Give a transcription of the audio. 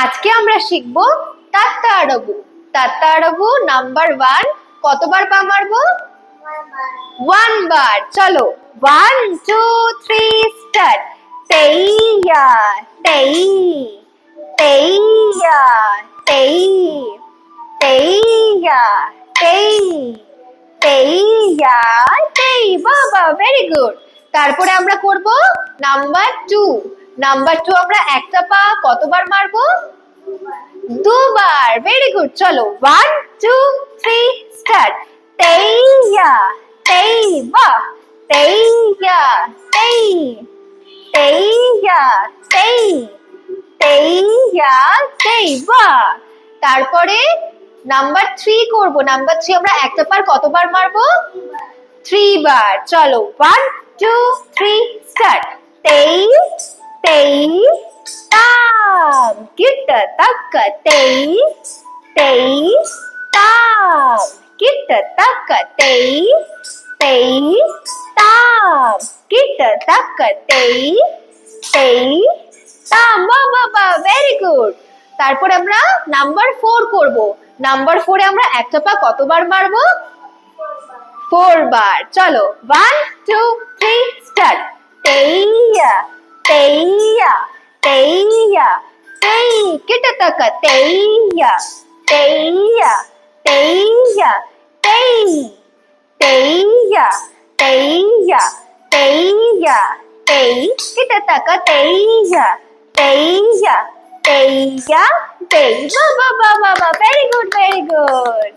আজকে আমরা শিখবো তাত্তাড়াবু। তাত্তাড়াবু নাম্বার 1 কতবার পা মারবো? 1 বার। চলো 1 2 3 স্টার্ট। তেইয়া তেই তেইয়া তেই তেইয়া তেই তেইয়া তেই। বাবা ভেরি গুড। তারপরে আমরা করব নাম্বার 2। নাম্বার 2 আমরা একটা পা কতবার মারবো? দুবার। Very good. চলো 1 2 3 স্টার্ট। তেইয়া তেই। বাহ। তেইয়া তেই তেইয়া তেই তেইয়া তেই। বাহ। তারপরে নাম্বার 3 করব। নাম্বার 3 আমরা একটা পার কতবার মারবো? 3 বার। চলো 1 2 3 স্টার্ট। তেই তেই তাম। কিট্টা তাক্কা তেই তেই তাম। কিট্টা তাক্কা তেই তেই তাম। কিট্টা তাক্কা তেই তেই তাম। বাহ বাহ বাহ ভেরি গুড। তারপর আমরা নাম্বার 4 করব। নাম্বার 4 এ আমরা একটা পা কতবার মারবো? 4 বার। চলো 1 2 3 স্টার্ট। তেইয়া তেইয়া তেইয়া তেই। কিট্টা তাক্কা তেইয়া তেইয়া তেইয়া তেই তেইয়া তেইয়া তেইয়া তেই। কিট্টা তাক্কা তেইয়া তেইয়া তেইয়া তেই। বাহ বাহ বাহ বাহ ভেরি গুড ভেরি গুড।